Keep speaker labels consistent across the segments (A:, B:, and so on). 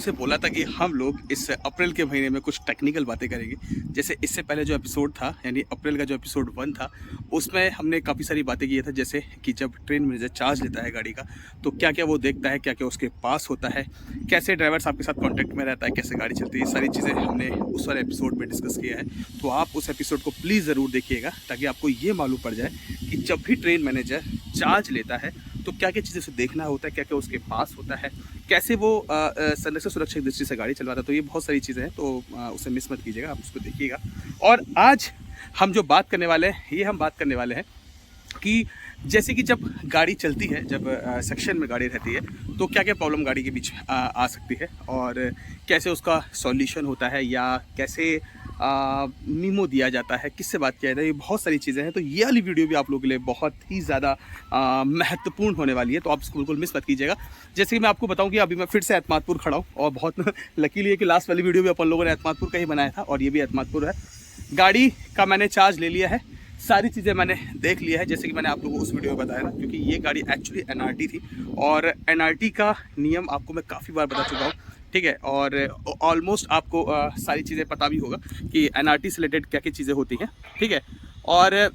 A: से बोला था कि हम लोग इस अप्रैल के महीने में कुछ टेक्निकल बातें करेंगे। जैसे इससे पहले जो एपिसोड था यानी अप्रैल का जो एपिसोड 1 था, उसमें हमने काफ़ी सारी बातें की थी। जैसे कि जब ट्रेन मैनेजर चार्ज लेता है गाड़ी का, तो क्या-क्या वो देखता है, क्या-क्या उसके पास होता है, कैसे ड्राइवर्स आपके साथ कॉन्टैक्ट में रहता है, कैसे गाड़ी चलती है, ये सारी चीज़ें हमने उस वाले एपिसोड में डिस्कस किया है। तो आप उस एपिसोड को प्लीज़ ज़रूर देखिएगा, ताकि आपको ये मालूम पड़ जाए कि जब भी ट्रेन मैनेजर चार्ज लेता है तो क्या-क्या चीज़ें उसे देखना होता है, क्या-क्या उसके पास होता है, कैसे वो संरक्षण सुरक्षा की दृष्टि से गाड़ी चलवाता है। तो ये बहुत सारी चीज़ें हैं, तो उसे मिस मत कीजिएगा, आप उसको देखिएगा। और आज हम जो बात करने वाले हैं, ये हम बात करने वाले हैं कि जैसे कि जब गाड़ी चलती है, जब सेक्शन में गाड़ी रहती है, तो क्या-क्या प्रॉब्लम गाड़ी के बीच आ सकती है और कैसे उसका सॉल्यूशन होता है, या कैसे मीमो दिया जाता है, किससे बात किया जाता है, ये बहुत सारी चीज़ें हैं। तो ये वाली वीडियो भी आप लोगों के लिए बहुत ही ज़्यादा महत्वपूर्ण होने वाली है, तो आप इसको बिल्कुल मिस मत कीजिएगा। जैसे कि मैं आपको बताऊं कि अभी मैं फिर से एतमादपुर खड़ा हूँ, और बहुत लकीली है कि लास्ट वाली वीडियो भी अपन लोगों ने एतमादपुर का ही बनाया था, और ये भी एतमादपुर है। गाड़ी का मैंने चार्ज ले लिया है, सारी चीज़ें मैंने देख लिया है, जैसे कि मैंने आप लोगों को उस वीडियो में बताया ना, क्योंकि ये गाड़ी एक्चुअली एनआरटी थी, और एनआरटी का नियम आपको मैं काफ़ी बार बता चुका हूँ, ठीक है। और ऑलमोस्ट आपको सारी चीज़ें पता भी होगा कि एनआरटी से रिलेटेड क्या क्या चीज़ें होती हैं, ठीक है। और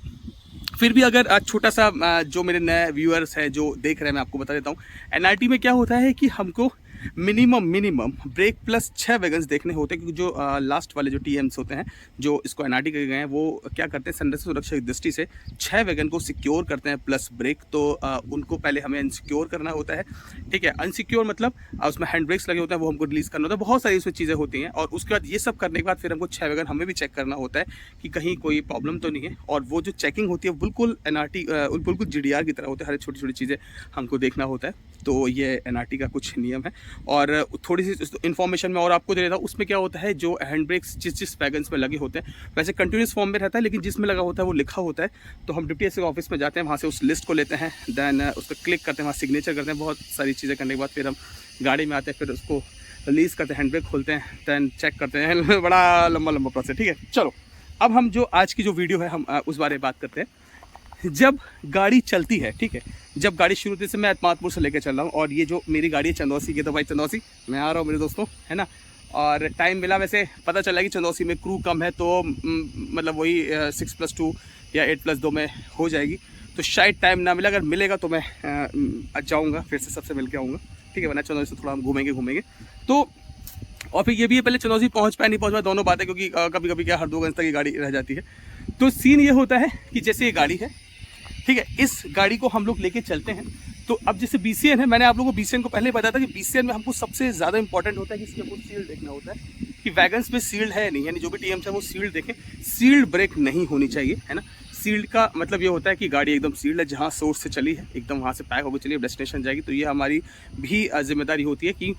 A: फिर भी अगर छोटा सा जो मेरे नए व्यूअर्स हैं जो देख रहे हैं, मैं आपको बता देता हूँ। एनआरटी में क्या होता है कि हमको मिनिमम ब्रेक प्लस 6 वैगन्स देखने होते हैं, क्योंकि जो लास्ट वाले जो टीएम्स होते हैं जो इसको एनआरटी के गए हैं, वो क्या करते हैं, संरक्षण सुरक्षा की दृष्टि से 6 वैगन को सिक्योर करते हैं प्लस ब्रेक। तो उनको पहले हमें अनसिक्योर करना होता है, ठीक है। अनसिक्योर मतलब उसमें हैंड ब्रेक्स लगे होते हैं, वो हमको रिलीज़ करना होता है, बहुत सारी उसमें चीज़ें होती हैं। और उसके बाद ये सब करने के बाद फिर हमको 6 वैगन हमें भी चेक करना होता है कि कहीं कोई प्रॉब्लम तो नहीं है। और वो जो चेकिंग होती है बिल्कुल एनआरटी बिल्कुल जीडीआर की तरह होता है, हर छोटी छोटी चीज़ें हमको देखना होता है। तो ये एनआरटी का कुछ नियम है। और थोड़ी सी इन्फॉर्मेशन में और आपको दे देता हूँ, उसमें क्या होता है, जो हैंड ब्रेक्स जिस वैगन्स में लगे होते हैं, वैसे कंटिन्यूस फॉर्म में रहता है, लेकिन जिसमें लगा होता है वो लिखा होता है। तो हम डिप्टी एसपी ऑफिस में जाते हैं, वहाँ से उस लिस्ट को लेते हैं, देन उस पर क्लिक करते हैं, वहाँ सिग्नेचर करते हैं, बहुत सारी चीज़ें करने के बाद फिर हम गाड़ी में आते हैं, फिर उसको रिलीज़ करते हैं, हैंड ब्रेक खोलते हैं, दैन चेक करते हैं। बड़ा लंबा प्रोसेस, ठीक है। चलो, अब हम जो आज की जो वीडियो है, हम उस बारे में बात करते हैं। जब गाड़ी चलती है, ठीक है, जब गाड़ी शुरू होती है, मैं एतमादपुर से लेकर चल रहा हूँ, और ये जो मेरी गाड़ी है चंदौसी की, तो भाई चंदौसी मैं आ रहा हूँ मेरे दोस्तों, है ना। और टाइम मिला, वैसे पता चला कि चंदौसी में क्रू कम है, तो मतलब वही 6+2 या 8+2 में हो जाएगी। तो शायद टाइम ना मिला, अगर मिलेगा तो मैं जाऊँगा, फिर से सबसे मिल के आऊँगा, ठीक है। वरना चंदौसी से थोड़ा हम घूमेंगे। तो और फिर ये भी है, पहले चंदौसी पहुँच पाए नहीं पहुँच पाए दोनों बातें, क्योंकि कभी कभी क्या हरदोगंज तक ये गाड़ी रह जाती है। तो सीन ये होता है कि जैसे ये गाड़ी है, ठीक है, इस गाड़ी को हम लोग लेके चलते हैं। तो अब जैसे बीसीएन है, मैंने आप लोगों को बीसीएन को पहले बताया था कि बीसीएन में हमको सबसे ज़्यादा इंपॉर्टेंट होता है कि इसके ऊपर सील्ड देखना होता है कि वैगन्स में सील्ड है नहीं, यानी जो भी टीएम्स है वो सील्ड देखें। सील्ड ब्रेक नहीं होनी चाहिए, है ना। सील्ड का मतलब ये होता है कि गाड़ी एकदम सील्ड है, जहाँ सोर्स से चली है एकदम वहाँ से पैक होकर चलिए, डेस्टिनेशन जाएगी। तो ये हमारी भी जिम्मेदारी होती है कि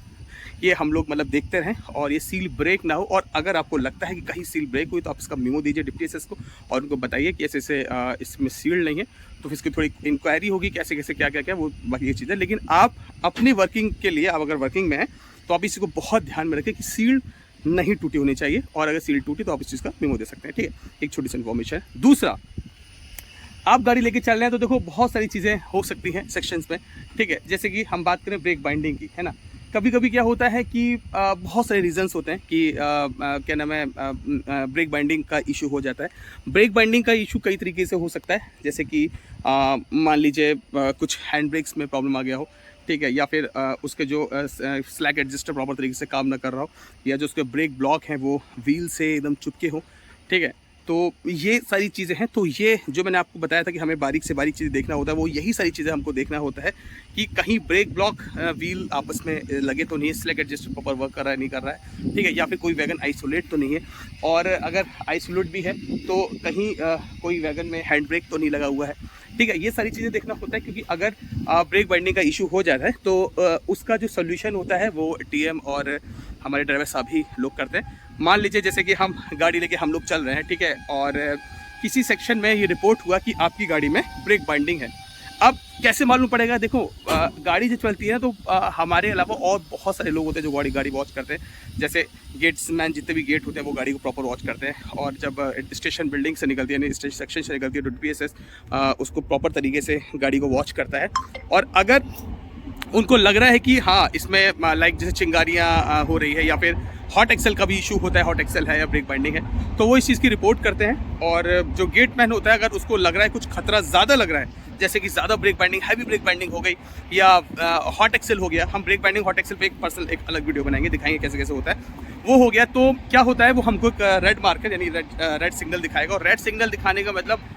A: ये हम लोग मतलब देखते रहें और ये सील ब्रेक ना हो। और अगर आपको लगता है कि कहीं सील ब्रेक हुई, तो आप इसका मीमो दीजिए डिप्टी एसएस को, और उनको बताइए कि ऐसे ऐसे इसमें सील नहीं है। तो फिर इसकी थोड़ी इंक्वायरी होगी, कैसे कैसे क्या वो बाकी ये चीज़ें। लेकिन आप अपनी वर्किंग के लिए, आप अगर वर्किंग में हैं, तो आप इसी को बहुत ध्यान में रखें कि सील नहीं टूटी होनी चाहिए, और अगर सील टूटी तो आप इस चीज़ का मीमो दे सकते हैं, ठीक है। एक छोटी सी इन्फॉर्मेशन है। दूसरा, आप गाड़ी लेके चल रहे हैं, तो देखो बहुत सारी चीज़ें हो सकती हैं सेक्शंस में, ठीक है। जैसे कि हम बात करें ब्रेक बाइंडिंग की, है ना। कभी कभी क्या होता है कि बहुत सारे रीजंस होते हैं कि क्या नाम है, ब्रेक बाइंडिंग का इशू हो जाता है। ब्रेक बाइंडिंग का इशू कई तरीके से हो सकता है, जैसे कि मान लीजिए कुछ हैंड ब्रेक्स में प्रॉब्लम आ गया हो, ठीक है, या फिर उसके जो स्लैक एडजस्टर प्रॉपर तरीके से काम ना कर रहा हो, या जो उसके ब्रेक ब्लॉक हैं वो व्हील से एकदम चुपके हो, ठीक है। तो ये सारी चीज़ें हैं। तो ये जो मैंने आपको बताया था कि हमें बारीक से बारीक चीज़ें देखना होता है, वो यही सारी चीज़ें हमको देखना होता है कि कहीं ब्रेक ब्लॉक व्हील आपस में लगे तो नहीं है, स्लैक एडजस्टर प्रॉपर वर्क कर रहा है नहीं कर रहा है, ठीक है, या फिर कोई वैगन आइसोलेट तो नहीं है। और अगर आइसोलेट भी है तो कहीं कोई वैगन में हैंड ब्रेक तो नहीं लगा हुआ है, ठीक है। ये सारी चीज़ें देखना होता है, क्योंकि अगर ब्रेक बाइंडिंग का इशू हो जाता है तो उसका जो सोल्यूशन होता है वो टीएम और हमारे ड्राइवर साहब ही लोग करते हैं। मान लीजिए जैसे कि हम गाड़ी लेके हम लोग चल रहे हैं, ठीक है, और किसी सेक्शन में ये रिपोर्ट हुआ कि आपकी गाड़ी में ब्रेक बाइंडिंग है। अब कैसे मालूम पड़ेगा, देखो गाड़ी जो चलती है तो हमारे अलावा और बहुत सारे लोग होते हैं जो गाड़ी वॉच करते हैं। जैसे गेट्समैन, जितने भी गेट होते हैं वो गाड़ी को प्रॉपर वॉच करते हैं, और जब स्टेशन बिल्डिंग से निकलती है, यानी स्टेशन सेक्शन से निकलती है, तो डीपीएसएस उसको प्रॉपर तरीके से गाड़ी को वॉच करता है। और अगर उनको लग रहा है कि हाँ इसमें लाइक जैसे चिंगारियाँ हो रही है या फिर हॉट एक्सेल का भी इशू होता है, हॉट एक्सेल है या ब्रेक बाइंडिंग है, तो वो इस चीज़ की रिपोर्ट करते हैं। और जो गेटमैन होता है अगर उसको लग रहा है कुछ खतरा ज़्यादा लग रहा है, जैसे कि ज़्यादा break binding, heavy break binding हो गई या हॉट एक्सेल हो गया, हम ब्रेक बाइंडिंग हॉट एक्सेल पे एक पर्सनल एक अलग वीडियो बनाएंगे, दिखाएंगे कैसे कैसे होता है, वो हो गया तो क्या होता है वो हमको एक रेड मार्कर यानी रेड सिग्नल दिखाएगा। और रेड सिग्नल दिखाने का मतलब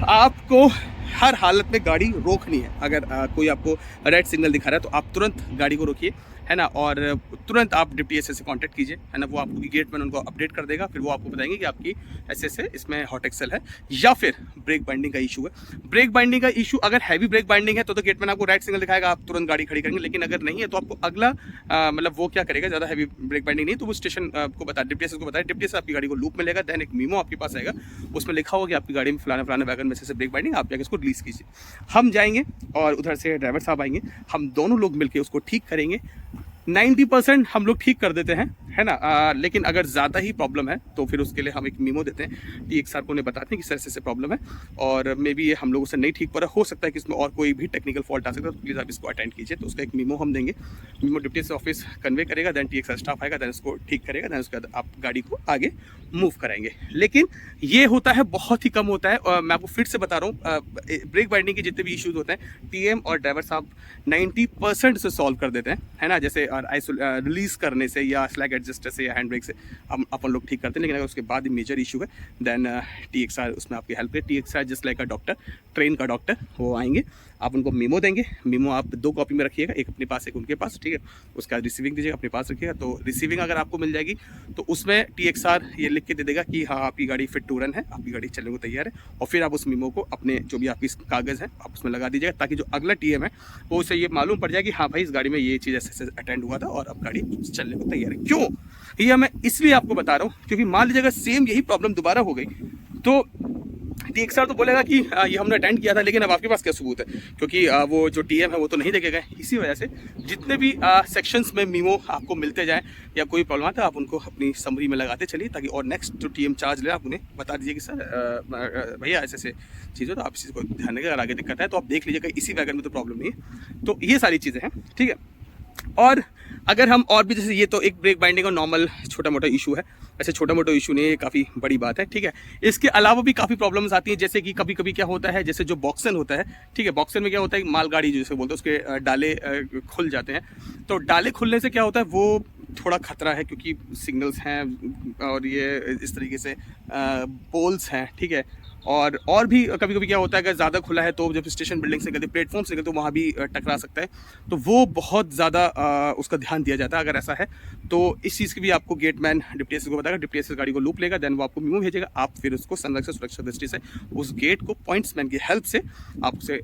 A: आपको हर हालत में गाड़ी रोकनी है। अगर कोई आपको रेड सिग्नल दिखा रहा है तो आप तुरंत गाड़ी को रोकिए, है ना, और तुरंत आप डिप्टी एसएस से कांटेक्ट कीजिए, है ना, वो आपको गेटमैन उनको अपडेट कर देगा। फिर वो आपको बताएंगे कि आपकी एसएस है, इसमें हॉट एक्सेल है या फिर ब्रेक बाइंडिंग का इशू है। ब्रेक बाइंडिंग का इशू अगर हैवी ब्रेक बाइंडिंग है तो गेटमैन आपको रेड सिग्नल दिखाएगा, आप तुरंत गाड़ी खड़ी करेंगे। लेकिन अगर नहीं है तो आपको अगला मतलब वो क्या करेगा, ज़्यादा हैवी ब्रेक बाइंडिंग नहीं तो वो स्टेशन को बता, डिप्टी एसएस को बताए, डिप्टी एसएस आपकी गाड़ी को लूप में लेगा। देन एक मीमो आपके पास आएगा, उसमें लिखा होगा कि आपकी गाड़ी में फलाना फलाना वैगन में से ब्रेक बाइंडिंग, आप जाकर इसको रिलीज़ कीजिए। हम जाएंगे और उधर से ड्राइवर साहब आएंगे, हम दोनों लोग मिलकर उसको ठीक करेंगे। 90% हम लोग ठीक कर देते हैं, है ना, लेकिन अगर ज़्यादा ही प्रॉब्लम है तो फिर उसके लिए हम एक मीमो देते हैं, टीएक्सआर को उन्हें बताते हैं कि सर ऐसे प्रॉब्लम है और मे बी ये हम लोगों से नहीं ठीक पड़ा, हो सकता है कि इसमें और कोई भी टेक्निकल फॉल्ट आ सकता है, तो प्लीज़ आप इसको अटेंड कीजिए। तो उसका एक मीमो हम देंगे, मीमो डिप्टी से ऑफिस कन्वे करेगा, दैन टीएक्सआर स्टाफ आएगा, दैन उसको ठीक करेगा, दैन उसके बाद आप गाड़ी को आगे मूव कराएंगे। लेकिन ये होता है बहुत ही कम होता है, और मैं आपको फिर से बता रहा हूँ ब्रेक बाइंडिंग के जितने भी इश्यूज होते हैं टीएम और ड्राइवर साहब 90% से सॉल्व कर देते हैं, है ना, जैसे रिलीज करने से या स्लैग एडजस्टर से या हैंड ब्रेक से हम अपन लोग ठीक करते हैं। लेकिन अगर उसके बाद मेजर इशू है देन टीएक्सआर उसमें आपकी हेल्प है। TXR just like a doctor, train का डॉक्टर, वो आएंगे, आप उनको मीमो देंगे, मीमो आप 2 कॉपी में रखिएगा, एक अपने पास एक उनके पास, ठीक है, उसका रिसीविंग दीजिएगा, अपने पास रखिएगा। तो रिसीविंग अगर आपको मिल जाएगी तो उसमें टीएक्सआर ये लिख के दे देगा कि हाँ आपकी गाड़ी फिट टू रन है, आपकी गाड़ी चलने को तैयार है, और फिर आप उस मीमो को अपने जो भी आपकी कागज़ है आप उसमें लगा दीजिएगा, ताकि जो अगला टीएम है वो उसे ये मालूम पड़ जाए कि हाँ भाई इस गाड़ी में ये चीज़ ऐसे अटेंड हुआ था और अब गाड़ी चलने को तैयार है। क्यों ये मैं इसलिए आपको बता रहा हूँ क्योंकि मान लीजिए अगर सेम यही प्रॉब्लम दोबारा हो गई तो टीएक्सआर तो बोलेगा कि ये हमने अटेंड किया था, लेकिन अब आपके पास क्या सबूत है, क्योंकि वो जो टीएम है वो तो नहीं देखे गए। इसी वजह से जितने भी सेक्शंस में मीमो आपको मिलते जाएं या कोई प्रॉब्लम आता है आप उनको अपनी समरी में लगाते चलिए, ताकि और नेक्स्ट जो टीएम चार्ज ले आप उन्हें बता दीजिए कि सर भैया ऐसे ऐसे चीज़ हो, तो आप इसी को ध्यान रखिएगा, अगर आगे दिक्कत है तो आप देख लीजिएगा, इसी वैगन में तो प्रॉब्लम नहीं है। तो ये सारी चीज़ें हैं, ठीक है। और अगर हम और भी, जैसे ये तो एक ब्रेक बाइंडिंग का नॉर्मल छोटा मोटा इशू है, ऐसे छोटा मोटा इशू नहीं है, ये काफ़ी बड़ी बात है, ठीक है। इसके अलावा भी काफ़ी प्रॉब्लम्स आती हैं, जैसे कि कभी कभी क्या होता है, जैसे जो बॉक्सन होता है, ठीक है, बॉक्सन में क्या होता है, मालगाड़ी जैसे बोलते हैं उसके डाले खुल जाते हैं। तो डाले खुलने से क्या होता है, वो थोड़ा खतरा है क्योंकि सिग्नल्स हैं और ये इस तरीके से पोल्स हैं, ठीक है। और भी कभी कभी क्या होता है, अगर ज़्यादा खुला है तो जब स्टेशन बिल्डिंग से निकलते, प्लेटफॉर्म से निकलते, तो वहाँ भी टकरा सकता है, तो वो बहुत ज़्यादा उसका ध्यान दिया जाता है। अगर ऐसा है तो इस चीज़ की भी आपको गेटमैन डिप्टी एसएस को बताएगा, डिप्टी एसएस गाड़ी को लूप लेगा, देन वो आपको मीमो भेजेगा, आप फिर उसको संरक्षण सुरक्षा दृष्टि से उस गेट को पॉइंट्समैन की हेल्प से आप उसे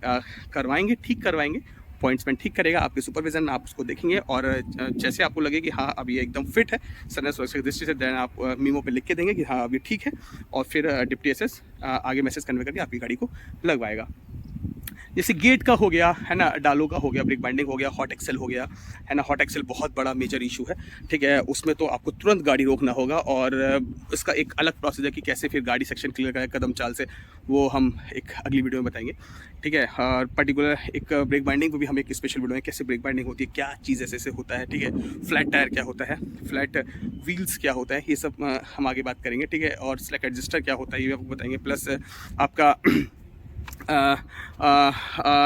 A: करवाएंगे, ठीक करवाएंगे। पॉइंट्समैन ठीक करेगा आपके सुपरविजन में, आप उसको देखेंगे और जैसे आपको लगे कि हाँ अब ये एकदम फिट है संरक्षण सुरक्षा दृष्टि से, देन आप मीमो पे लिख के देंगे कि हाँ अब ये ठीक है, और फिर डिप्टी एसएस आगे मैसेज कन्वे करके आपकी गाड़ी को लगवाएगा। जैसे गेट का हो गया, है ना, डालो का हो गया, ब्रेक बाइंडिंग हो गया, हॉट एक्सेल हो गया, है ना, हॉट एक्सेल बहुत बड़ा मेजर इशू है, ठीक है, उसमें तो आपको तुरंत गाड़ी रोकना होगा, और उसका एक अलग प्रोसेस है कि कैसे फिर गाड़ी सेक्शन क्लियर करें कदम चाल से, वो हम एक अगली वीडियो में बताएंगे, ठीक है। और पर्टिकुलर एक ब्रेक बाइंडिंग पर भी हम एक स्पेशल वीडियो है, कैसे ब्रेक बाइंडिंग होती है, क्या चीज़ ऐसे होता है, ठीक है, फ्लैट टायर क्या होता है, फ्लैट व्हील्स क्या होता है, ये सब हम आगे बात करेंगे, ठीक है, और स्लैक एडजस्टर क्या होता है ये भी आपको बताएंगे, प्लस आपका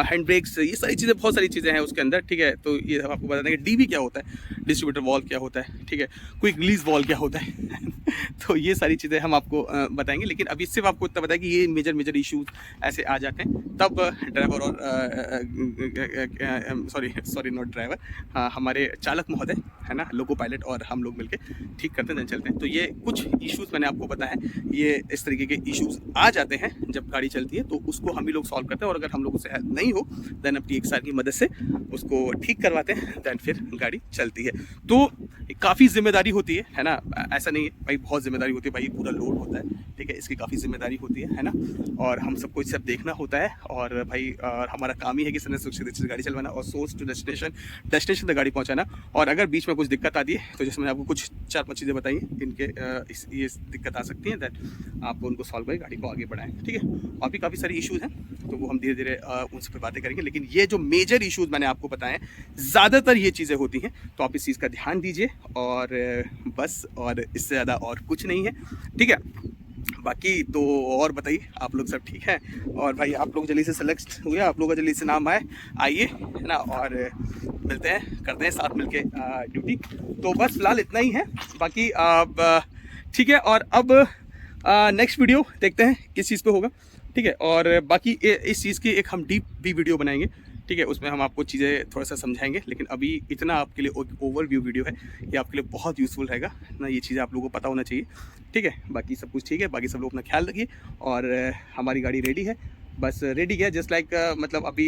A: हैंड ब्रेक्स, ये सारी चीज़ें, बहुत सारी चीज़ें हैं उसके अंदर, ठीक है। तो ये सब आपको बता देंगे। डीवी क्या होता है, डिस्ट्रीब्यूटर वॉल्व क्या होता है, ठीक है, क्विक रिलीज वॉल्व क्या होता है तो ये सारी चीज़ें हम आपको बताएंगे। लेकिन अभी सिर्फ आपको इतना बताया कि ये मेजर मेजर इश्यूज ऐसे आ जाते हैं, तब ड्राइवर और सॉरी नॉट ड्राइवर, हमारे चालक महोदय, है ना, लोको पायलट और हम लोग मिलके ठीक करते हैं, चलते हैं। तो ये कुछ इश्यूज़ मैंने आपको बताया, ये इस तरीके के इश्यूज़ आ जाते हैं जब गाड़ी चलती है, तो उसको हम ही लोग सॉल्व करते हैं, और अगर हम लोगों से हेल्प नहीं हो देन अब टीएक्सआर की मदद से उसको ठीक करवाते हैं, देन फिर गाड़ी चलती है। तो काफ़ी जिम्मेदारी होती है ना, ऐसा नहीं है भाई, बहुत जिम्मेदारी होती है भाई, पूरा लोड होता है, ठीक है, इसकी काफ़ी जिम्मेदारी होती है ना, और हम सबको सब देखना होता है, और भाई हमारा काम ही है कि सुरक्षित गाड़ी चलवाना और सोर्स टू डेस्टिनेशन तक गाड़ी पहुँचाना। और अगर बीच में कुछ दिक्कत आती है तो जैसे मैंने आपको कुछ 4-5 चीज़ें बताई हैं इनके ये दिक्कत आ सकती है, दैट आप उनको सॉल्व करें, गाड़ी को आगे बढ़ाएं, ठीक है। और भी काफ़ी सारी इश्यूज़ हैं तो वो हम धीरे धीरे उन सब पर बातें करेंगे, लेकिन ये जो मेजर इश्यूज़ मैंने आपको बताए हैं ज़्यादातर ये चीज़ें होती हैं, तो आप इस चीज़ का ध्यान दीजिए और बस, और इससे ज़्यादा और कुछ नहीं है, ठीक है। बाकी तो और बताइए, आप लोग सब ठीक हैं? और भाई आप लोग जल्दी से सेलेक्ट हुए, आप लोगों का जल्दी से नाम आइए, है ना, और मिलते हैं, करते हैं साथ मिलके ड्यूटी। तो बस फिलहाल इतना ही है, बाकी अब ठीक है। और अब नेक्स्ट वीडियो देखते हैं किस चीज़ पे होगा, ठीक है। और बाकी इस चीज़ की एक हम डीप भी वीडियो बनाएंगे, ठीक है, उसमें हम आपको चीज़ें थोड़ा सा समझाएंगे, लेकिन अभी इतना आपके लिए एक ओवरव्यू वीडियो है, ये आपके लिए बहुत यूज़फुल रहेगा ना, ये चीज़ें आप लोगों को पता होना चाहिए, ठीक है। बाकी सब कुछ ठीक है, बाकी सब लोग अपना ख्याल रखिए, और हमारी गाड़ी रेडी है, बस रेडी है, जस्ट लाइक मतलब अभी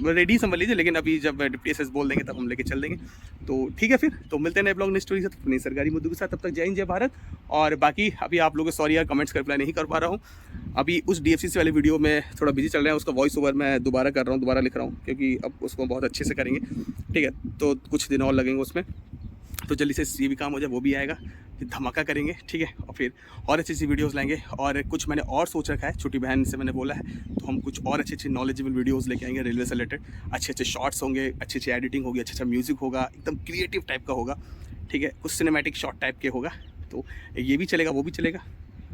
A: रेडी समझ लीजिए, लेकिन अभी जब डिप्टी एसएस बोल देंगे तब हम लेके चल देंगे, तो ठीक है। फिर तो मिलते हैं नए ब्लॉग, नई स्टोरी से, नई सरकारी मुद्दों के साथ। तब तक जय हिंद, जय भारत। और बाकी अभी आप लोगों को सॉरी यार, कमेंट्स का रिप्लाई नहीं कर पा रहा हूँ, अभी उस DFCC वाली वीडियो में थोड़ा बिजी चल रहा है, उसका वॉइस ओवर मैं दोबारा कर रहा हूँ, दोबारा लिख रहा हूँ, क्योंकि अब उसको बहुत अच्छे से करेंगे, ठीक है। तो कुछ दिन और लगेंगे उसमें, तो जल्दी से ये भी काम हो जाए, वो भी आएगा, फिर धमाका करेंगे, ठीक है। और फिर और अच्छी अच्छी वीडियोस लाएंगे, और कुछ मैंने और सोच रखा है, छोटी बहन से मैंने बोला है, तो हम कुछ और अच्छे अच्छे नॉलेजेबल वीडियोस लेके आएंगे रेलवे से रिलेटेड, अच्छे अच्छे शॉर्ट्स होंगे, अच्छी अच्छी एडिटिंग होगी, अच्छा अच्छा म्यूजिक होगा, एकदम क्रिएटिव टाइप का होगा, ठीक है, कुछ सिनेमैटिक शॉर्ट टाइप के होगा, तो ये भी चलेगा, वो भी चलेगा,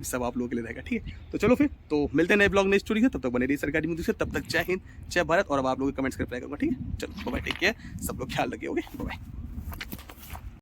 A: सब आप लोगों के लिए रहेगा, ठीक है। तो चलो फिर तो मिलते हैं नए ब्लॉग, नई स्टोरी से, तब तक बने रहिए सरकारी मुद्दों से, तब तक जय हिंद, जय भारत। और अब आप लोगों के कमेंट्स कर रिप्लाई करूँगा, ठीक है। चलो बाय, टेक केयर, सब लोग ख्याल रखिए, ओके, बाय।